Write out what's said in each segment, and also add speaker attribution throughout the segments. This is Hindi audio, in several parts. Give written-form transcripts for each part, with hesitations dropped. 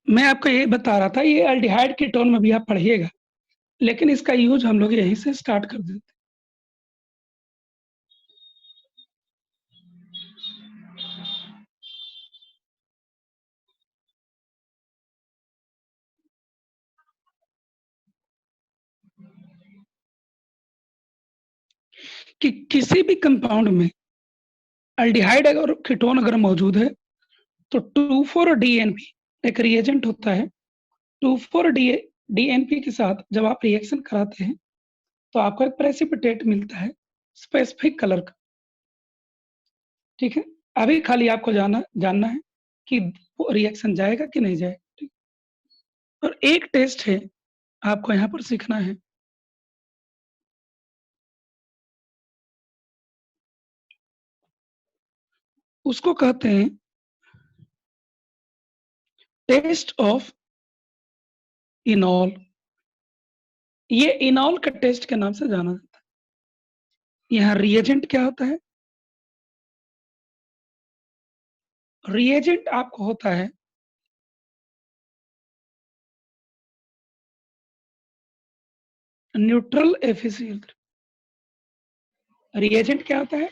Speaker 1: मैं आपको ये बता रहा था, ये एल्डिहाइड कीटोन में भी आप पढ़िएगा, लेकिन इसका यूज़ हम लोग यहीं से स्टार्ट कर देते हैं। कि किसी भी कंपाउंड में एल्डिहाइड अगर कीटोन अगर मौजूद है, तो 2,4-DNP एक रिएजेंट होता है। 2,4-DNP के साथ जब आप रिएक्शन कराते हैं, तो आपको एक प्रेसिपिटेट मिलता है स्पेसिफिक कलर का। ठीक है? अभी खाली आपको जानना है कि वो रिएक्शन जाएगा कि नहीं जाएगा। ठीक? और एक टेस्ट है, आपको यहाँ पर सीखना है। उसको कहते हैं टेस्ट ऑफ इनॉल। ये इनॉल का टेस्ट के नाम से जाना जाता है। यहाँ रिएजेंट क्या होता है? रिएजेंट आपको होता है न्यूट्रल FeCl3। रिएजेंट क्या होता है?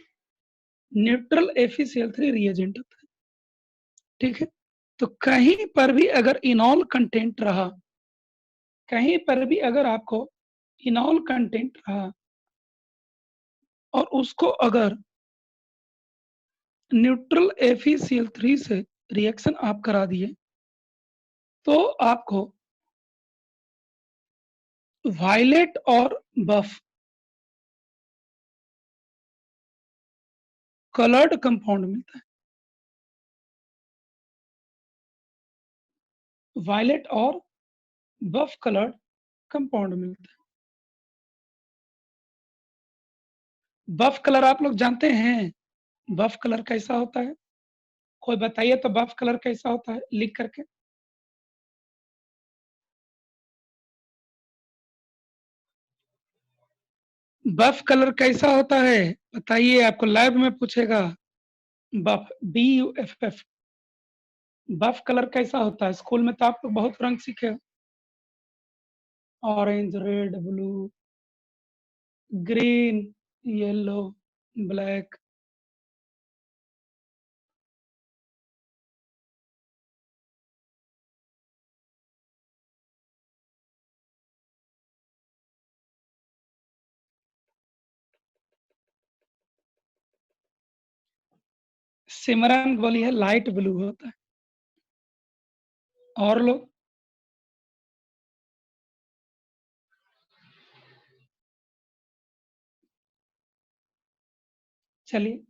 Speaker 1: न्यूट्रल FeCl3 रिएजेंट होता है। ठीक है? तो कहीं पर भी अगर इनॉल कंटेंट रहा, कहीं पर भी अगर आपको इनॉल कंटेंट रहा और उसको अगर न्यूट्रल FeCl3 से रिएक्शन आप करा दिए, तो आपको वायलेट और बफ कलर्ड कंपाउंड मिलता है। वायलेट और बफ कलर्ड कंपाउंड मिलता है। बफ कलर आप लोग जानते हैं, बफ कलर कैसा होता है? कोई बताइए तो बफ कलर कैसा होता है, लिख करके। बफ कलर कैसा होता है बताइए, आपको लैब में पूछेगा। बफ, BUFF, बफ कलर कैसा होता है? स्कूल में तो आप लोग बहुत रंग सीखे हो, orange, red, blue, green, yellow, black. Simran बोली है लाइट ब्लू होता है। और लोग? चलिए,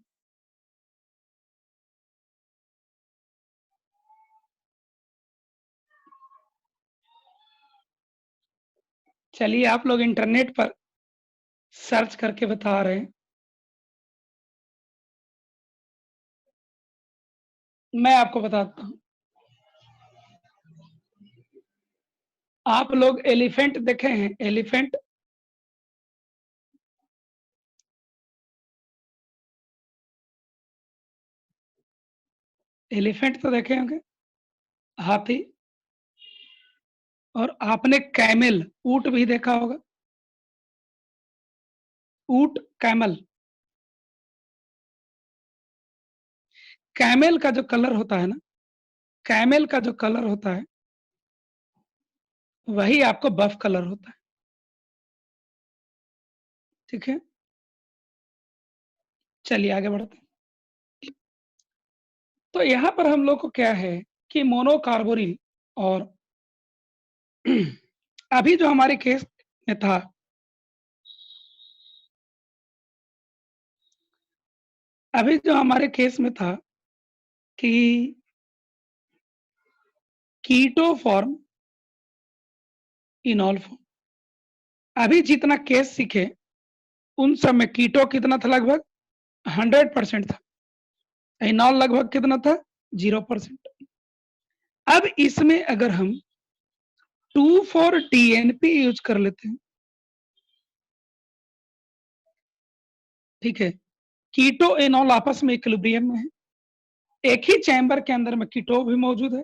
Speaker 1: चलिए आप लोग इंटरनेट पर सर्च करके बता रहे हैं, मैं आपको बताता हूँ। आप लोग एलिफेंट देखे हैं? एलिफेंट, एलिफेंट तो देखे होंगे, हाथी। और आपने कैमल, ऊंट भी देखा होगा। ऊंट, कैमल। कैमल का जो कलर होता है ना, कैमल का जो कलर होता है, वही आपको बफ कलर होता है। ठीक है? चलिए आगे बढ़ते हैं। तो यहाँ पर हम लोग को क्या है कि मोनोकार्बोनिल, और अभी जो हमारे केस में था, अभी जो हमारे केस में था कि कीटो फॉर्म, इनॉल फॉर्म। अभी जितना केस सीखे, उन सब में कीटो कितना था? लगभग 100% था। इनॉल लगभग कितना था? 0%। अब इसमें अगर हम 2,4-DNP यूज कर लेते हैं, ठीक है, कीटो इनॉल आपस में इक्विलिब्रियम में है, एक ही चैम्बर के अंदर में कीटो भी मौजूद है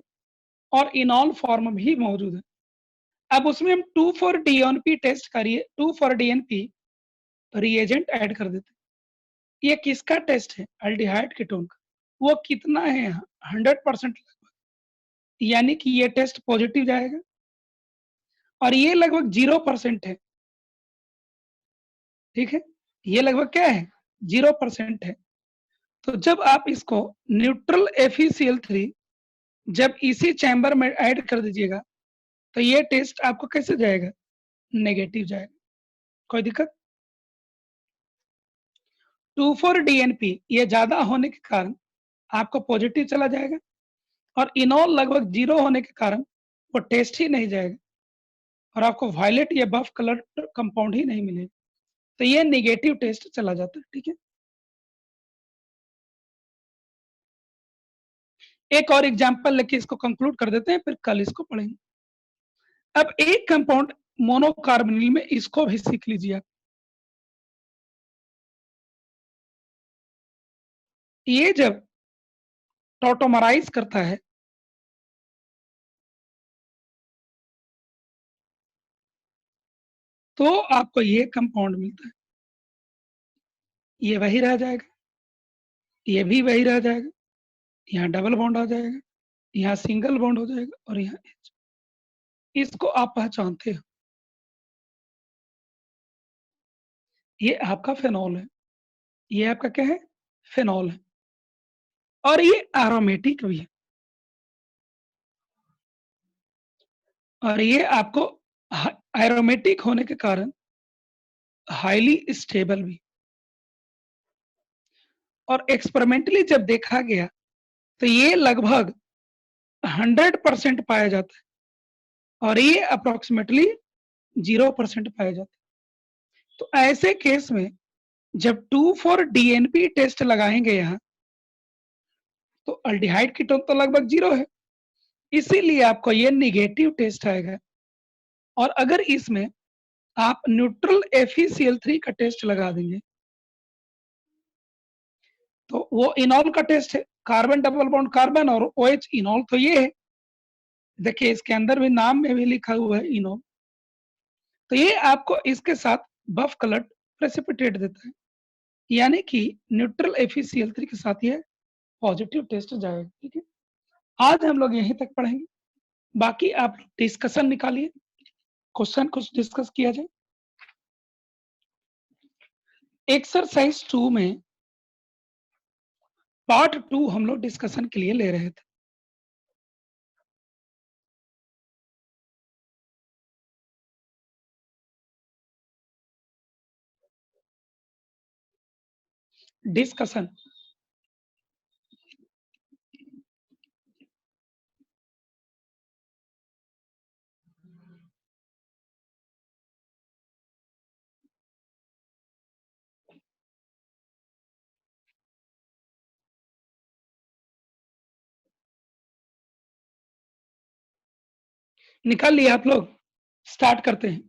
Speaker 1: और इनॉल फॉर्म भी मौजूद है। अब उसमें हम 2,4-DNP टेस्ट करिए, 2,4-DNP रिएजेंट ऐड कर देते हैं। ये किसका टेस्ट है? एल्डिहाइड कीटोन का। वो कितना है यहाँ? 100% लगभग, यानी कि ये टेस्ट पॉजिटिव जाएगा और ये लगभग 0% है। ठीक है, ये लगभग क्या है? 0% है। तो जब आप इसको न्यूट्रल FeCl3 जब इसी चैम्बर में ऐड कर दीजिएगा, तो ये टेस्ट आपको कैसे जाएगा? नेगेटिव जाएगा। कोई दिक्कत? 2,4-DNP ये ज्यादा होने के कारण आपको पॉजिटिव चला जाएगा और इनॉल लगभग 0 होने के कारण वो टेस्ट ही नहीं जाएगा और आपको वायलेट या बफ कलर कंपाउंड ही नहीं मिलेगा। तो ये नेगेटिव टेस्ट चला जाता है। ठीक है, एक और एग्जांपल लेके इसको कंक्लूड कर देते हैं, फिर कल इसको पढ़ेंगे। अब एक कंपाउंड मोनोकार्बोनिल में, इसको भी सीख लीजिए आप। ये जब टॉटोमराइज करता है तो आपको ये कंपाउंड मिलता है। ये वही रह जाएगा, ये भी वही रह जाएगा, यहाँ डबल बॉन्ड आ जाएगा, यहाँ सिंगल बॉन्ड हो जाएगा और यहाँ H। इसको आप पहचानते हो, ये आपका फेनॉल है, ये आपका क्या है? फेनॉल है और ये एरोमेटिक भी है और ये आपको एरोमेटिक होने के कारण हाईली स्टेबल भी। और एक्सपेरिमेंटली जब देखा गया तो ये लगभग 100% पाया जाता है और ये अप्रोक्सीमेटली 0% पाया जाता है। तो ऐसे केस में जब 2,4-DNP टेस्ट लगाएंगे यहाँ, तो अल्डिहाइड कीटोन तो लगभग 0 है, इसीलिए आपको ये नेगेटिव टेस्ट आएगा। और अगर इसमें आप न्यूट्रल FeCl3 का टेस्ट लगा देंगे तो वो इनॉल का टेस्ट है, कार्बन डबल बॉन्ड कार्बन और OH इनॉल, तो ये है। देखिए इसके अंदर भी नाम में भी लिखा हुआ है इनॉल। तो ये आपको इसके साथ बफ कलर प्रेसिपिटेट देता है, यानी कि न्यूट्रल FeCl3 के साथ ये पॉजिटिव टेस्ट जाएगा। ठीक है, आज हम लोग यहीं तक पढ़ेंगे, बाकी आप डिस्कशन निकालिए, क्वेश्चन कुछ डिस्कस किया जाए। एक्सरसाइज 2 में पार्ट 2 हम लोग डिस्कशन के लिए ले रहे थे। डिस्कशन निकाल लिए आप लोग? स्टार्ट करते हैं।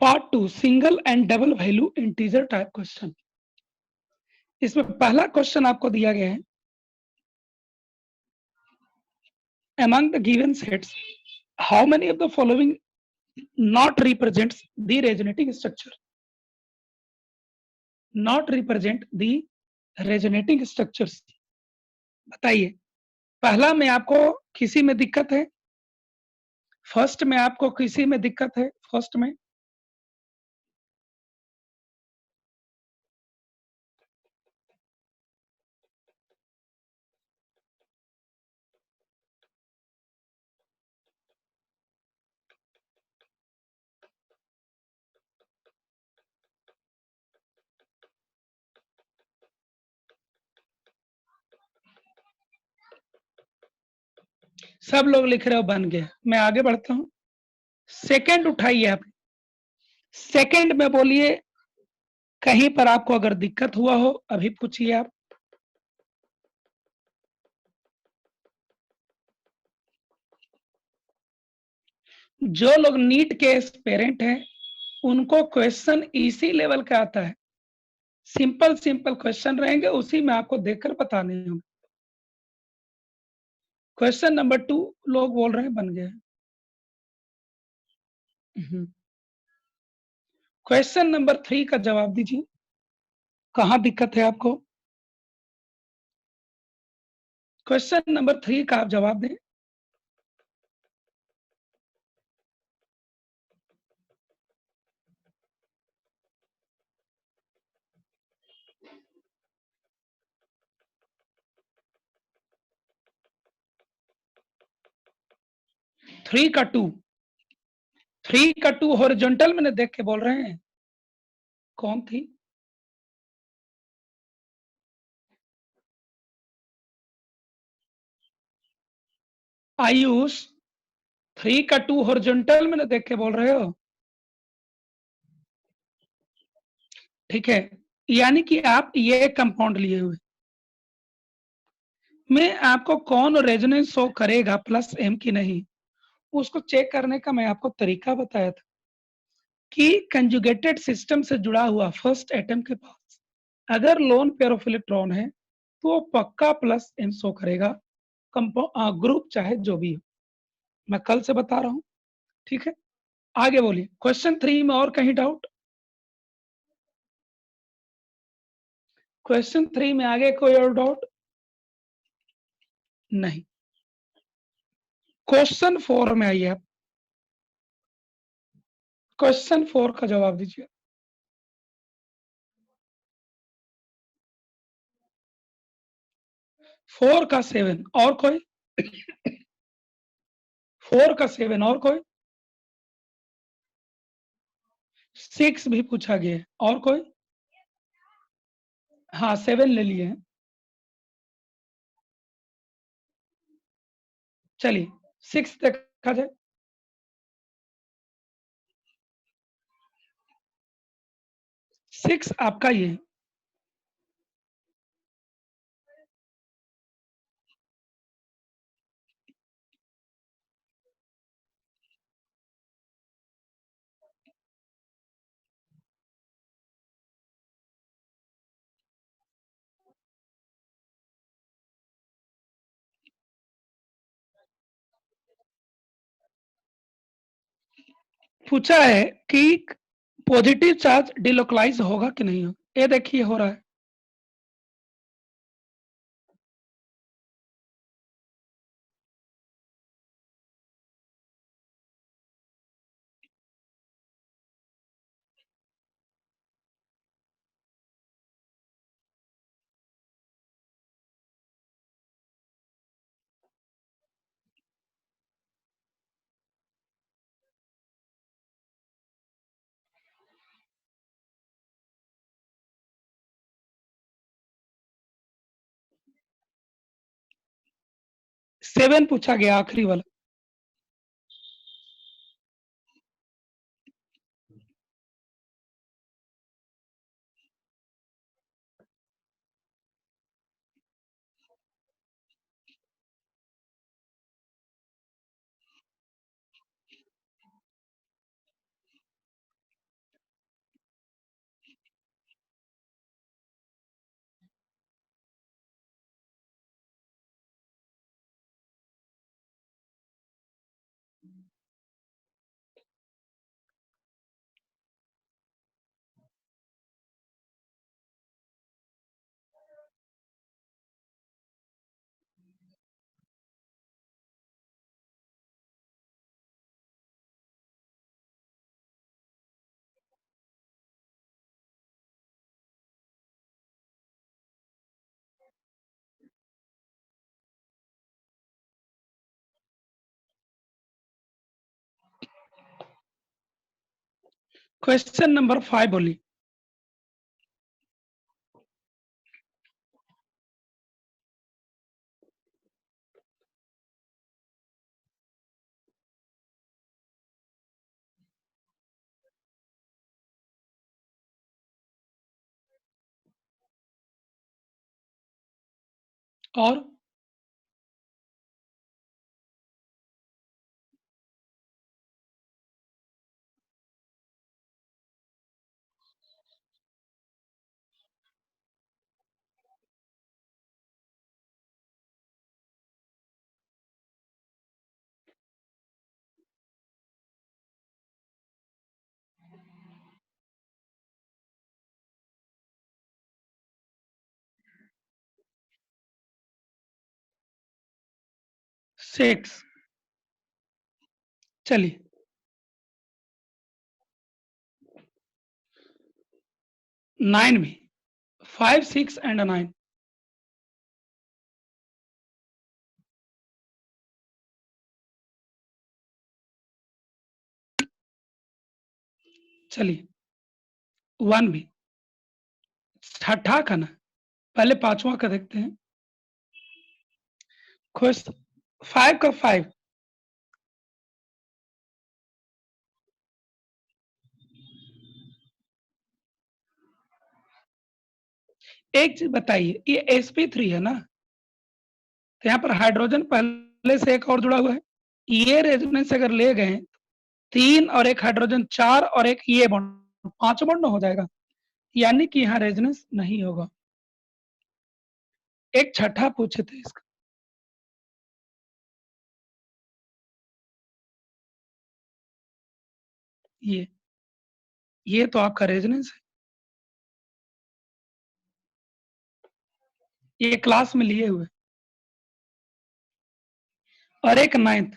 Speaker 1: Part 2 single and double value integer type question. इसमें पहला क्वेश्चन आपको दिया गया है, among the given sets how many of the following not represents the resonating structure? not represent the resonating structures, बताइए। पहला में आपको किसी में दिक्कत है? फर्स्ट में आपको किसी में दिक्कत है? फर्स्ट में सब लोग लिख रहे हो बन गया, मैं आगे बढ़ता हूं। सेकंड उठाइए आप, सेकंड में बोलिए कहीं पर आपको अगर दिक्कत हुआ हो, अभी पूछिए आप। जो लोग नीट के एस्पिरेंट हैं उनको क्वेश्चन इसी लेवल का आता है, सिंपल सिंपल क्वेश्चन रहेंगे, उसी में आपको देखकर बताने होंगे। क्वेश्चन नंबर 2 लोग बोल रहे हैं बन गया है। क्वेश्चन नंबर 3 का जवाब दीजिए। कहाँ दिक्कत है आपको? क्वेश्चन नंबर 3 का आप जवाब दें। थ्री का टू, थ्री का टू हॉरिजॉन्टल मैंने देख के बोल रहे हैं। कौन थी? आयुष, थ्री का टू हॉरिजॉन्टल मैंने देख के बोल रहे हो? ठीक है, यानी कि आप ये कंपाउंड लिए हुए। मैं आपको कौन रेजोनेंस शो करेगा प्लस एम की नहीं, उसको चेक करने का मैं आपको तरीका बताया था कि कंजुगेटेड सिस्टम से जुड़ा हुआ फर्स्ट एटम के पास अगर लोन पेयर ऑफ इलेक्ट्रॉन है तो वो पक्का प्लस एम शो करेगा, ग्रुप चाहे जो भी हो। मैं कल से बता रहा हूँ। ठीक है, आगे बोलिए। क्वेश्चन 3 में और कहीं डाउट? क्वेश्चन 3 में आगे कोई और डाउट? नहीं। क्वेश्चन 4 में आइए आप। क्वेश्चन 4 का जवाब दीजिए। 4 का 7 और कोई? 4 का 7 और कोई? 6 भी पूछा गया है और कोई? हाँ 7 ले लिए हैं। चलिए 6 देखा जाए। 6 आपका ये है। पूछा है कि पॉजिटिव चार्ज डिलोकलाइज होगा कि नहीं होगा। ये देखिए हो रहा है। सेवन पूछा गया आखिरी वाला। क्वेश्चन नंबर 5 बोलिए। और 6 चलिए 9 में 5 6 एंड 9 चलिए 1 भी छठा का ना, पहले पांचवा का देखते हैं। खुश 5 का 5 एक चीज बताइए, ये sp3 है ना, तो यहाँ पर हाइड्रोजन पहले से एक और जुड़ा हुआ है। ये रेजोनेंस अगर ले गए 3 और एक हाइड्रोजन 4 और एक ये बॉन्ड 5 बॉन्ड हो जाएगा, यानी कि यहाँ रेजोनेंस नहीं होगा। एक छठा पूछे थे इसका, ये तो आपका रेजोनेंस है, ये क्लास में लिए हुए। और एक नाइन्थ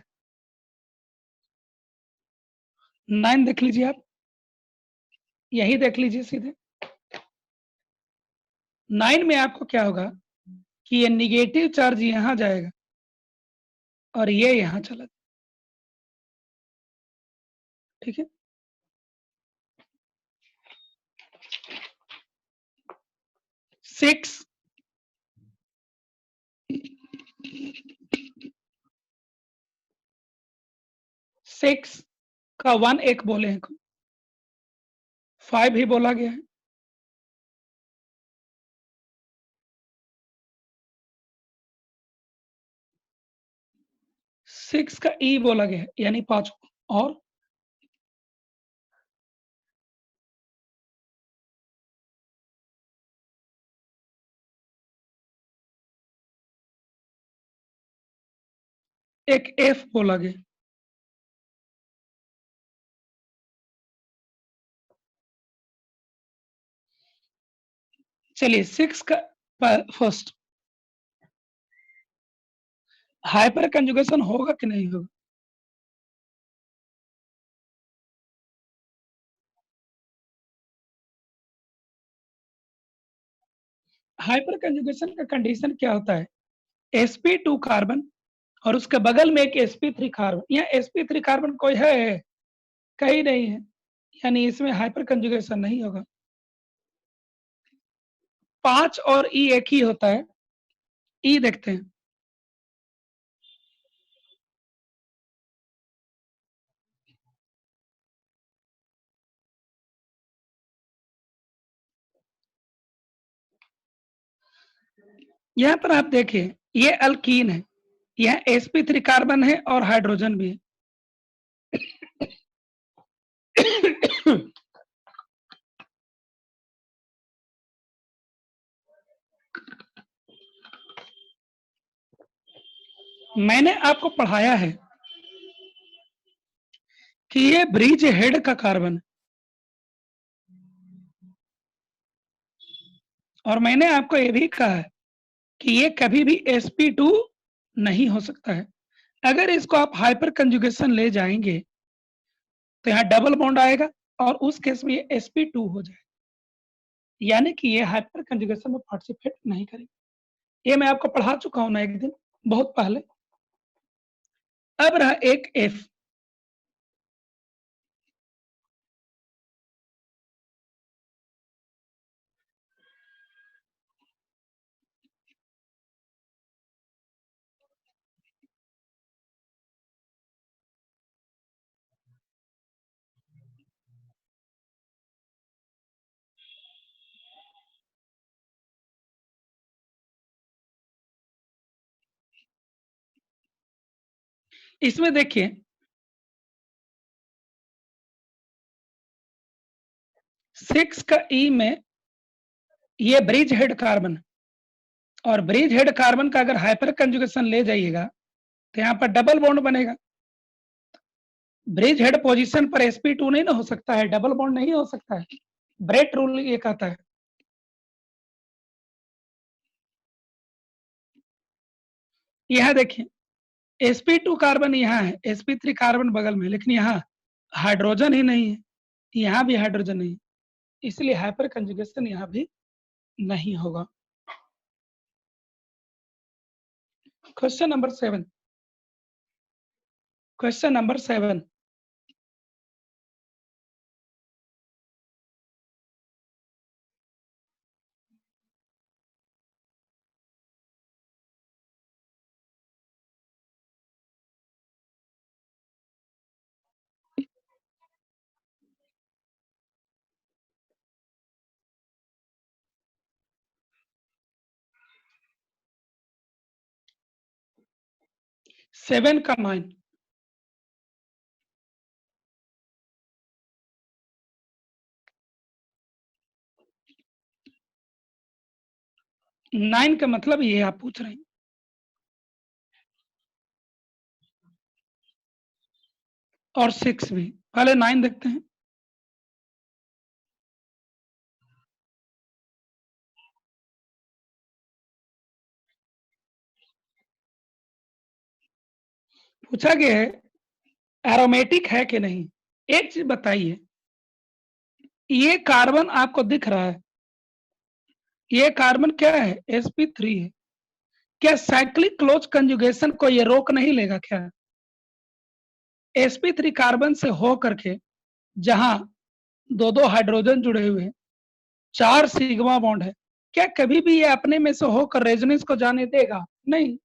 Speaker 1: देख लीजिए आप, यही देख लीजिए सीधे। 9 में आपको क्या होगा कि ये निगेटिव चार्ज यहां जाएगा और ये यहां चला, ठीक है। 6 6 का 1 एक बोले हैं, 5 ही बोला गया है। 6 का ई बोला गया है, यानी 5। और एक एफ बोला गया। चलिए 6 का फर्स्ट हाइपर कंजुगेशन होगा कि नहीं होगा? हाइपर कंजुगेशन का कंडीशन क्या होता है? sp2 कार्बन और उसके बगल में एक sp3 कार्बन, यहाँ sp3 कार्बन कोई है? कहीं नहीं है, यानी इसमें हाइपर कंजुगेशन नहीं होगा। 5 और ई एक ही होता है। ई देखते हैं, यहाँ पर आप देखिए, ये अल्कीन है, यह sp3 कार्बन है और हाइड्रोजन भी है। मैंने आपको पढ़ाया है कि ये ब्रिज हेड का कार्बन है, और मैंने आपको ये भी कहा है कि ये कभी भी sp2 नहीं हो सकता है। अगर इसको आप हाइपर कंजुगेशन ले जाएंगे तो यहाँ डबल बॉन्ड आएगा और उस केस में ये sp2 हो जाएगा, यानी कि ये हाइपर कंजुगेशन में पार्टिसिपेट नहीं करेगा। ये मैं आपको पढ़ा चुका हूं ना एक दिन, बहुत पहले। अब रहा एक F, इसमें देखिए 6 का ई में ये ब्रिज हेड कार्बन, और ब्रिज हेड कार्बन का अगर हाइपर कंजुगेशन ले जाइएगा तो यहाँ पर डबल बॉन्ड बनेगा। ब्रिज हेड पोजीशन पर sp2 नहीं ना हो सकता है, डबल बॉन्ड नहीं हो सकता है। ब्रेट रूल ये कहता है। यह देखिए sp2 कार्बन यहाँ है, sp3 कार्बन बगल में, लेकिन यहाँ हाइड्रोजन ही नहीं है, यहाँ भी हाइड्रोजन नहीं है, इसलिए हाइपर कंजुगेशन यहाँ भी नहीं होगा। Question number 7, question number 7, seven का 9, 9 का मतलब ये आप पूछ रहे हैं, और 6 भी। पहले 9 देखते हैं। पूछा गया है एरोमेटिक है कि नहीं। एक चीज बताइए, ये कार्बन आपको दिख रहा है, ये कार्बन क्या है, sp3 है। क्या साइक्लिक क्लोज कंजुगेशन को ये रोक नहीं लेगा क्या? sp3 कार्बन से हो करके जहां दो दो हाइड्रोजन जुड़े हुए हैं, 4 सिग्मा बॉन्ड है, क्या कभी भी ये अपने में से होकर रेजोनेंस को जाने देगा? नहीं।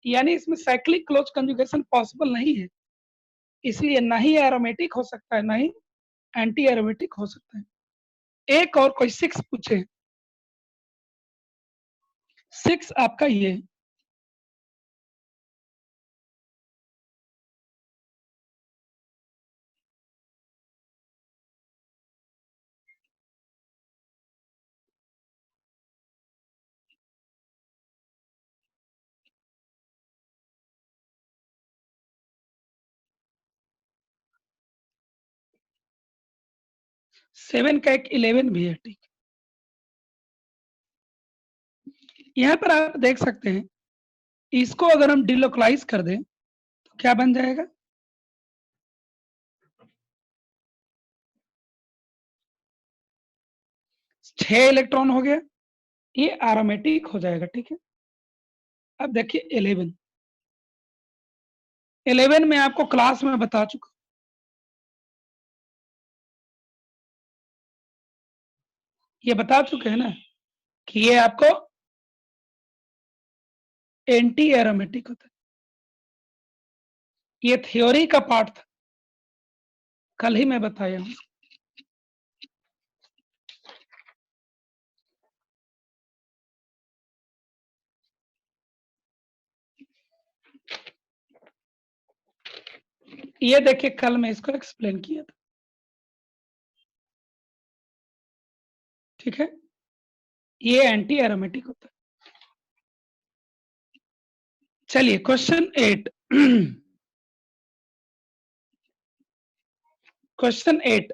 Speaker 1: यानी इसमें साइक्लिक क्लोज कंजुगेशन पॉसिबल नहीं है, इसलिए ना ही एरोमेटिक हो सकता है, ना ही एंटी एरोमेटिक हो सकता है। एक और कोई 6 पूछे। 6 आपका ये 7 का एक 11 भी है, ठीक। यहाँ पर आप देख सकते हैं, इसको अगर हम डिलोकलाइज कर दें तो क्या बन जाएगा, 6 इलेक्ट्रॉन हो गया, ये एरोमेटिक हो जाएगा, ठीक है। अब देखिए 11, 11 में आपको क्लास में बता चुका, ये बता चुके हैं ना कि ये आपको एंटी एरोमेटिक होता है। ये थ्योरी का पार्ट था, कल ही मैं बताया हूं। ये देखिए कल मैं इसको एक्सप्लेन किया था, ठीक है। ये एंटी एरोमेटिक होता है। चलिए क्वेश्चन 8, क्वेश्चन 8,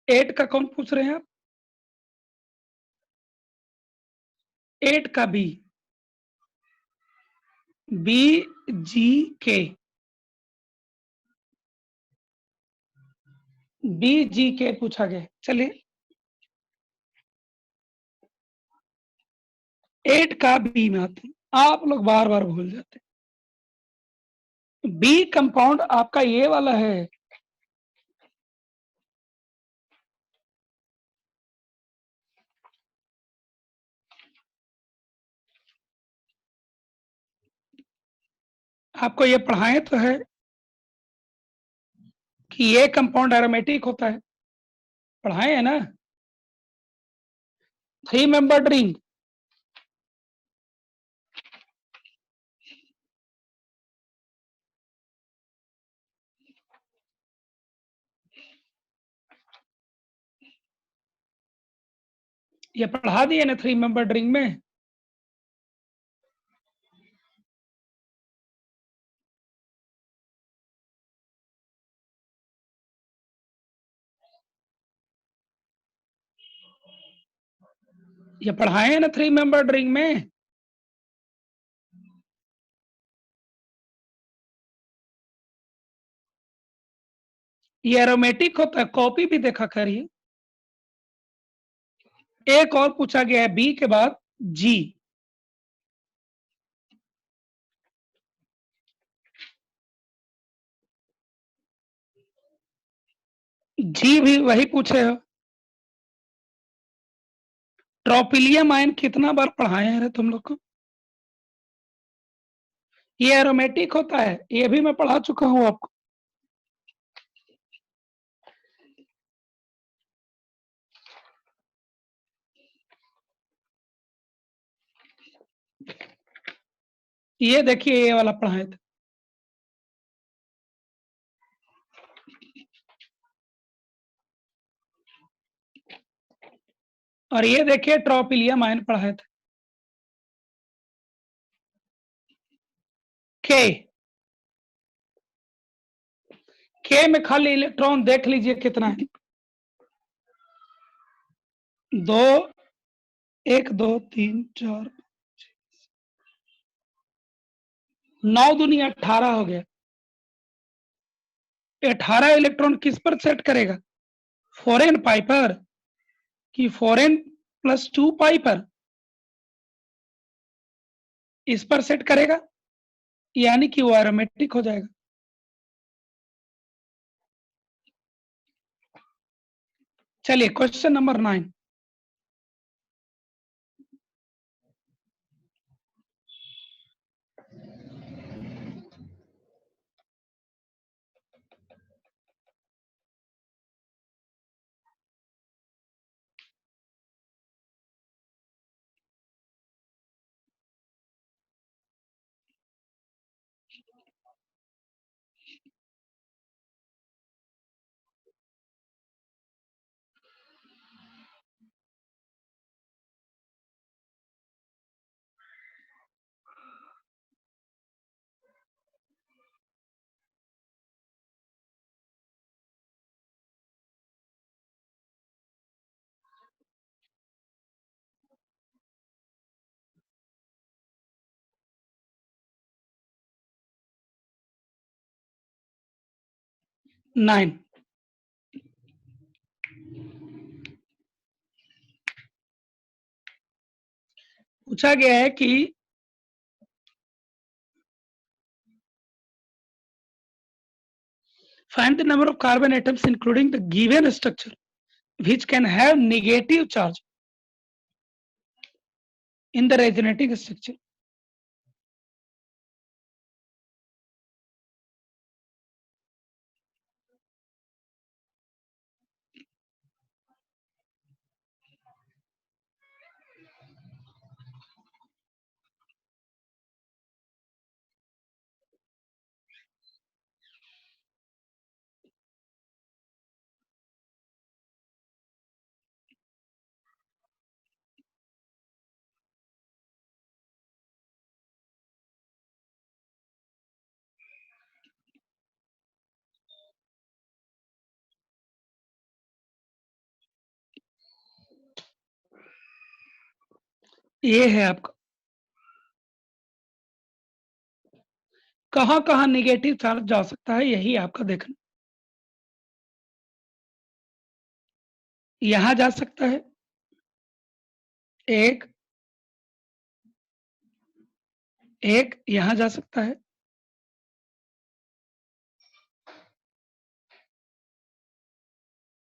Speaker 1: 8 का कौन पूछ रहे हैं आप? 8 का बी जी के, बी जी के पूछा गया। चलिए 8 का बी में आते हैं, आप लोग बार बार भूल जाते हैं। बी कंपाउंड आपका ये वाला है, आपको ये पढ़ाए तो है कि ये कंपाउंड एरोमेटिक होता है, पढ़ाए है ना। 3 मेंबर रिंग, ये पढ़ा दिए ना 3 मेंबर रिंग में। ये पढ़ाए हैं ना 3 मेंबर्ड रिंग में। ये एरोमेटिक होता है, कॉपी भी देखा करिए। एक और पूछा गया है बी के बाद जी। जी भी वही पूछे हो। ट्रोपिलियम आयन कितना बार पढ़ाए हैं रे तुम लोग को? ये एरोमेटिक होता है, ये भी मैं पढ़ा चुका हूं आपको। ये देखिए, ये वाला पढ़ाए थे। और ये देखिए ट्रोपिलियम आयन पढ़ाए थे। के के में खाली इलेक्ट्रॉन देख लीजिए कितना है। 2, 1, 2, 3, 4, 9 दूनी 18 हो गया। 18 इलेक्ट्रॉन किस पर सेट करेगा? फॉरेन पाई पर कि फॉरेन +2 पाई पर? इस पर सेट करेगा, यानी कि वो एरोमेटिक हो जाएगा। चलिए क्वेश्चन नंबर 9। नाइन पूछा गया है कि find the number of carbon atoms including the given structure which can have negative charge in the resonating structure. ये है आपका। कहां-कहां नेगेटिव चार्ज जा सकता है, यही आपका देखना। यहां जा सकता है, एक एक यहां जा सकता है,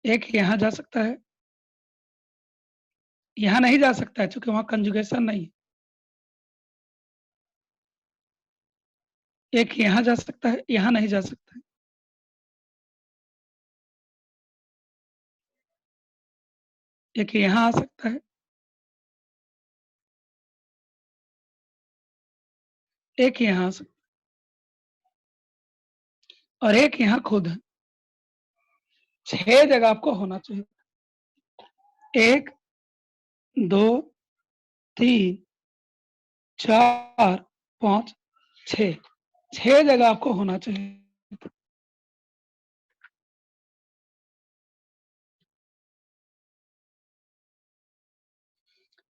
Speaker 1: एक यहां जा सकता है, यहां नहीं जा सकता है क्योंकि वहां कंजुगेशन नहीं है। एक यहां जा सकता है, यहां नहीं जा सकता है। एक यहां आ सकता है, एक यहां आ सकता है और एक यहां खुद है। 6 जगह आपको होना चाहिए। 1, 2, 3, 4, 5, 6। 6 जगह आपको होना चाहिए।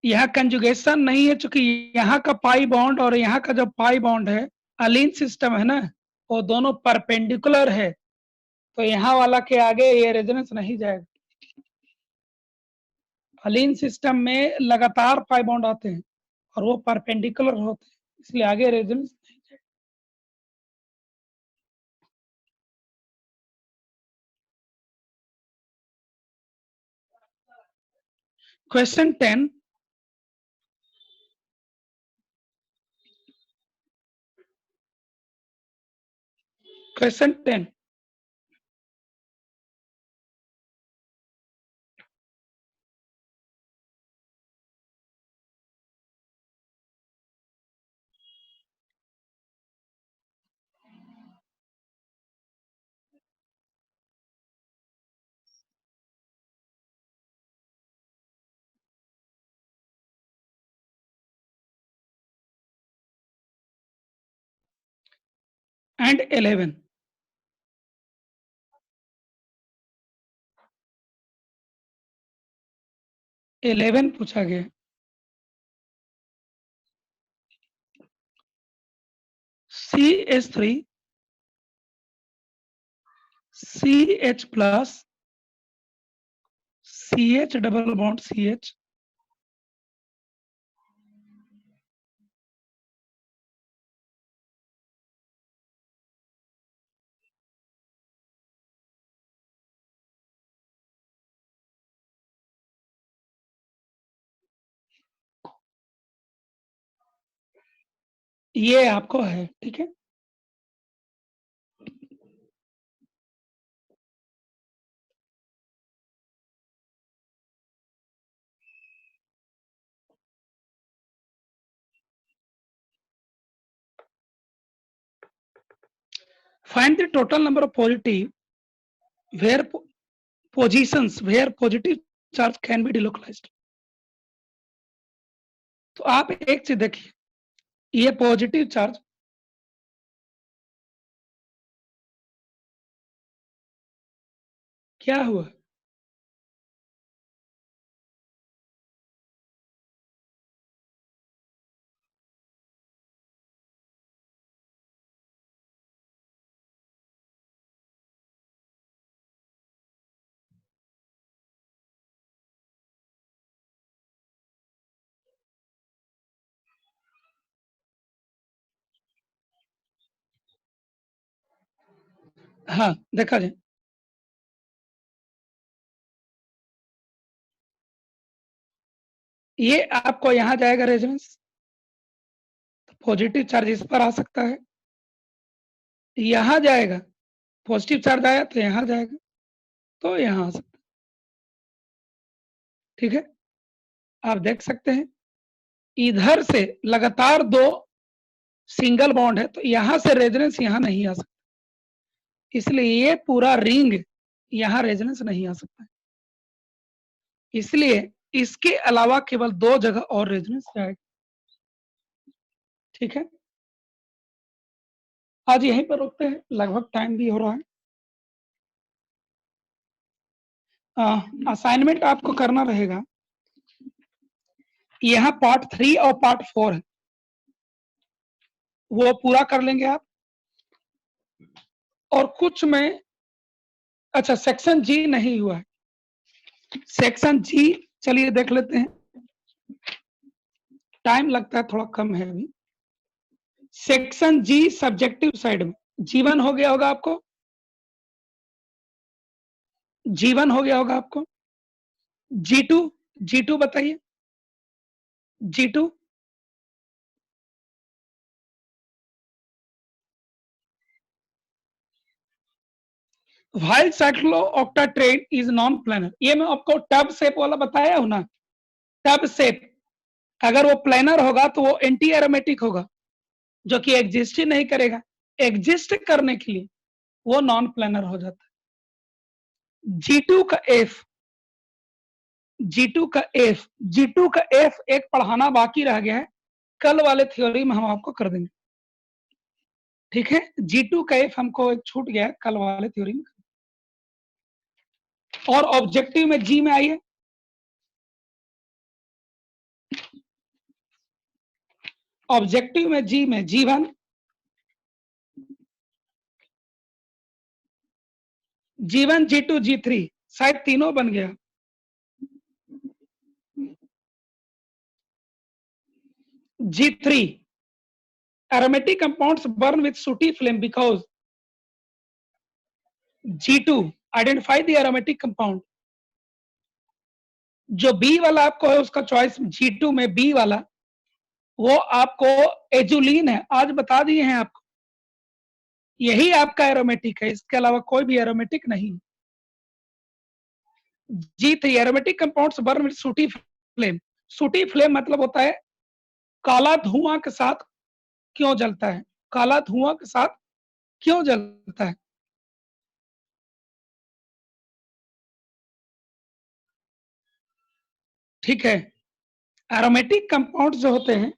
Speaker 1: यहाँ कंजुगेशन नहीं है, चूंकि यहाँ का पाई बॉन्ड और यहाँ का जो पाई बॉन्ड है, अलीन सिस्टम है ना, वो दोनों परपेंडिकुलर है, तो यहाँ वाला के आगे ये रेजोनेंस नहीं जाएगा। अलीन सिस्टम में लगातार पाई बॉन्ड आते हैं और वो परपेंडिकुलर होते हैं, इसलिए आगे रेजोनेंस नहीं जाएगा। क्वेश्चन 10, क्वेश्चन 10, एंड 11, 11 पूछा गया। CH3 CH plus CH double bond CH, ये आपको है, ठीक है। Find the total number of positive where positions where positive charge can be delocalized। तो आप एक चीज देखिए, ये पॉजिटिव चार्ज क्या हुआ, हाँ देखा जाए, ये आपको यहाँ जाएगा रेजोनेंस, पॉजिटिव चार्ज इस पर आ सकता है, यहाँ जाएगा, पॉजिटिव चार्ज आया तो यहाँ जाएगा, तो यहाँ आ सकता है, ठीक है। आप देख सकते हैं इधर से लगातार दो सिंगल बॉन्ड है, तो यहाँ से रेजोनेंस यहाँ नहीं आ सकता, इसलिए ये पूरा रिंग यहाँ रेजोनेंस नहीं आ सकता, इसलिए इसके अलावा केवल दो जगह और रेजोनेंस जाएगा, ठीक है। आज यहीं पर रुकते हैं, लगभग टाइम भी हो रहा है। असाइनमेंट आपको करना रहेगा, यहाँ पार्ट 3 और पार्ट 4 है, वो पूरा कर लेंगे आप, और कुछ में, अच्छा सेक्शन जी नहीं हुआ है, सेक्शन जी चलिए देख लेते हैं, टाइम लगता है थोड़ा कम है अभी। सेक्शन जी सब्जेक्टिव साइड में जीवन हो गया होगा आपको, जीवन हो गया होगा आपको, G2, G2 बताइए, G2 while cyclooctatetraene is non planar, ये मैं आपको टब शेप वाला बताया हूं ना, टब शेप, अगर वो प्लानर होगा तो वो एंटी एरोमेटिक होगा, जो कि एग्जिस्ट ही नहीं करेगा, एग्जिस्ट करने के लिए वो नॉन प्लानर हो जाता है। G2 का F, G2 का F, G2 का F एक पढ़ाना बाकी रह गया है, कल वाले थ्योरी में हम आपको कर देंगे, ठीक है। G2 का F हमको एक छूट गया है, कल वाले थ्योरी में। और ऑब्जेक्टिव में जी में आइए, ऑब्जेक्टिव में G1, G1, G2, G3 शायद तीनों बन गया। G3 aromatic compounds burn with sooty flame because G2 identify the aromatic compound। जो बी वाला आपको है उसका चॉइस G2 में बी वाला वो आपको एजुलिन है, आज बता दिए हैं आपको, यही आपका एरोमेटिक है, इसके अलावा कोई भी एरोमेटिक नहीं। G3 aromatic compounds burn with सूटी फ्लेम। सूटी फ्लेम मतलब होता है काला धुआं के साथ क्यों जलता है, काला धुआं के साथ क्यों जलता है। ठीक है, एरोमेटिक कंपाउंड जो होते हैं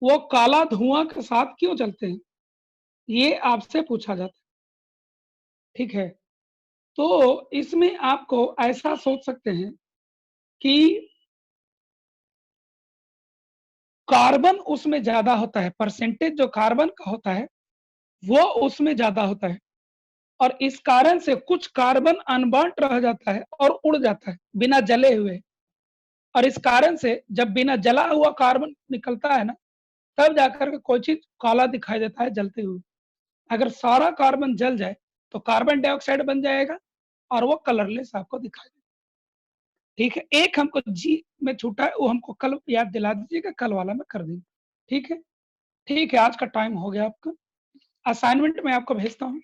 Speaker 1: वो काला धुआं के साथ क्यों जलते हैं, ये आपसे पूछा जाता है। ठीक है, तो इसमें आपको ऐसा सोच सकते हैं कि कार्बन उसमें ज्यादा होता है, परसेंटेज जो कार्बन का होता है वो उसमें ज्यादा होता है, और इस कारण से कुछ कार्बन अनबर्न्ड रह जाता है और उड़ जाता है बिना जले हुए, और इस कारण से जब बिना जला हुआ कार्बन निकलता है ना, तब जाकर के कोई चीज काला दिखाई देता है जलते हुए। अगर सारा कार्बन जल जाए तो कार्बन डाइऑक्साइड बन जाएगा और वो कलरलेस आपको दिखाई देगा। ठीक है, एक हमको जी में छूटा है, वो हमको कल याद दिला दीजिएगा, कल वाला मैं कर देंगे। ठीक है, ठीक है, आज का टाइम हो गया आपका, असाइनमेंट मैं आपको भेजता हूँ।